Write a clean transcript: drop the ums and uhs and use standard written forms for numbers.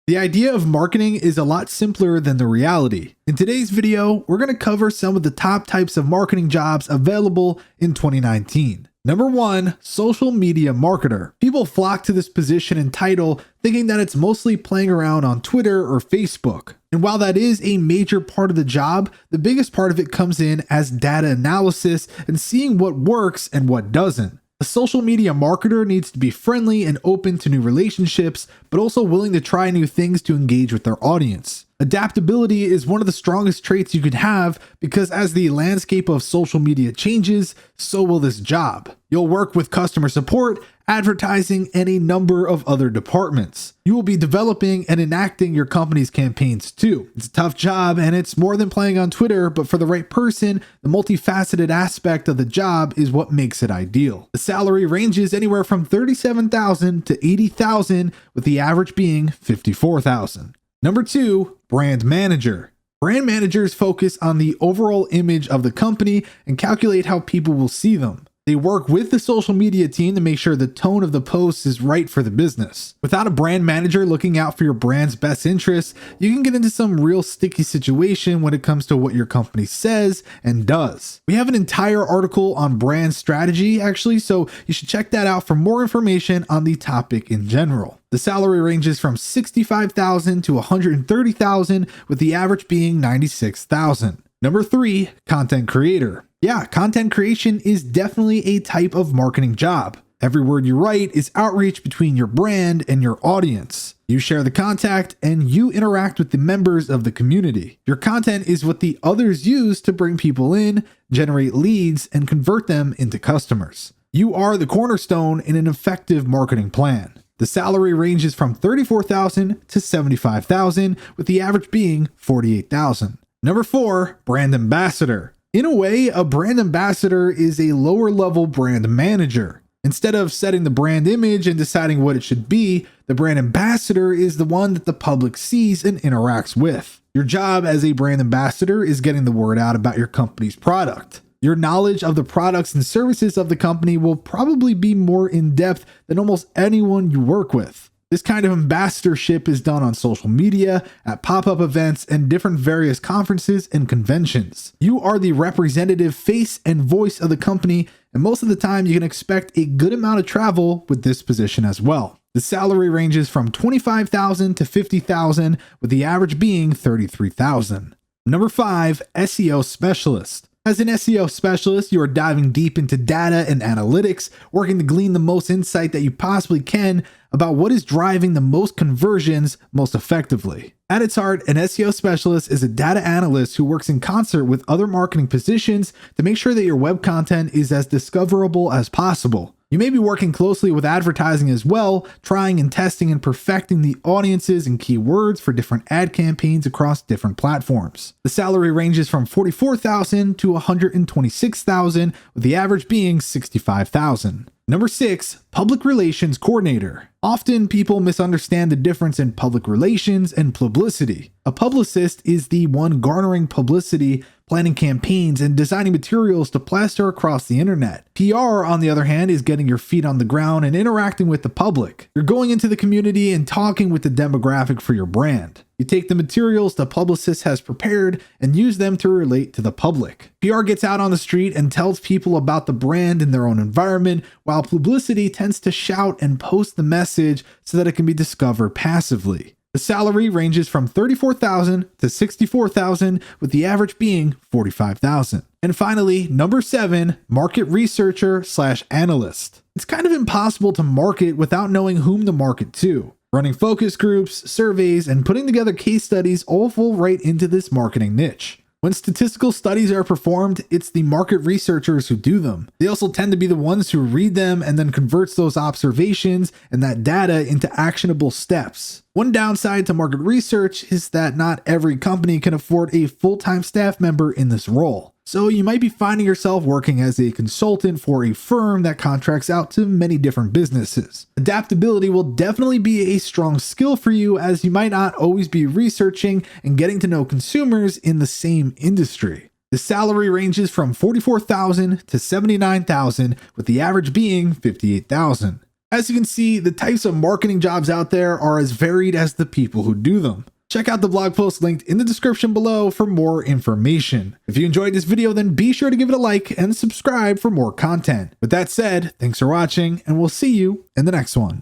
The idea of marketing is a lot simpler than the reality. In today's video, we're going to cover some of the top types of marketing jobs available in 2019. Number 1, social media marketer. People flock to this position and title thinking that it's mostly playing around on Twitter or Facebook. And while that is a major part of the job, the biggest part of it comes in as data analysis and seeing what works and what doesn't. A social media marketer needs to be friendly and open to new relationships, but also willing to try new things to engage with their audience. Adaptability is one of the strongest traits you could have because as the landscape of social media changes, so will this job. You'll work with customer support, advertising, and a number of other departments. You will be developing and enacting your company's campaigns too. It's a tough job and it's more than playing on Twitter, but for the right person, the multifaceted aspect of the job is what makes it ideal. The salary ranges anywhere from $37,000 to $80,000, with the average being $54,000. Number 2, brand manager. Brand managers focus on the overall image of the company and calculate how people will see them. They work with the social media team to make sure the tone of the posts is right for the business. Without a brand manager looking out for your brand's best interests, you can get into some real sticky situation when it comes to what your company says and does. We have an entire article on brand strategy actually, so you should check that out for more information on the topic in general. The salary ranges from $65,000 to $130,000, with the average being $96,000. Number 3, content creator. Yeah, content creation is definitely a type of marketing job. Every word you write is outreach between your brand and your audience. You share the contact and you interact with the members of the community. Your content is what the others use to bring people in, generate leads, and convert them into customers. You are the cornerstone in an effective marketing plan. The salary ranges from $34,000 to $75,000, with the average being $48,000. Number 4, brand ambassador. In a way, a brand ambassador is a lower level brand manager. Instead of setting the brand image and deciding what it should be, the brand ambassador is the one that the public sees and interacts with. Your job as a brand ambassador is getting the word out about your company's product. Your knowledge of the products and services of the company will probably be more in depth than almost anyone you work with. This kind of ambassadorship is done on social media, at pop-up events, and different various conferences and conventions. You are the representative face and voice of the company, and most of the time you can expect a good amount of travel with this position as well. The salary ranges from $25,000 to $50,000, with the average being $33,000. Number 5, SEO Specialist. As an SEO specialist, you are diving deep into data and analytics, working to glean the most insight that you possibly can about what is driving the most conversions most effectively. At its heart, an SEO specialist is a data analyst who works in concert with other marketing positions to make sure that your web content is as discoverable as possible. You may be working closely with advertising as well, trying and testing and perfecting the audiences and keywords for different ad campaigns across different platforms. The salary ranges from $44,000 to $126,000, with the average being $65,000. Number 6, public relations coordinator. Often people misunderstand the difference in public relations and publicity. A publicist is the one garnering publicity, planning campaigns, and designing materials to plaster across the internet. PR, on the other hand, is getting your feet on the ground and interacting with the public. You're going into the community and talking with the demographic for your brand. You take the materials the publicist has prepared and use them to relate to the public. PR gets out on the street and tells people about the brand in their own environment, while publicity tends to shout and post the message so that it can be discovered passively. The salary ranges from $34,000 to $64,000, with the average being $45,000. And finally, number 7, market researcher / analyst. It's kind of impossible to market without knowing whom to market to. Running focus groups, surveys, and putting together case studies all fall right into this marketing niche. When statistical studies are performed, it's the market researchers who do them. They also tend to be the ones who read them and then converts those observations and that data into actionable steps. One downside to market research is that not every company can afford a full-time staff member in this role. So you might be finding yourself working as a consultant for a firm that contracts out to many different businesses. Adaptability will definitely be a strong skill for you, as you might not always be researching and getting to know consumers in the same industry. The salary ranges from $44,000 to $79,000, with the average being $58,000. As you can see, the types of marketing jobs out there are as varied as the people who do them. Check out the blog post linked in the description below for more information. If you enjoyed this video, then be sure to give it a like and subscribe for more content. With that said, thanks for watching, and we'll see you in the next one.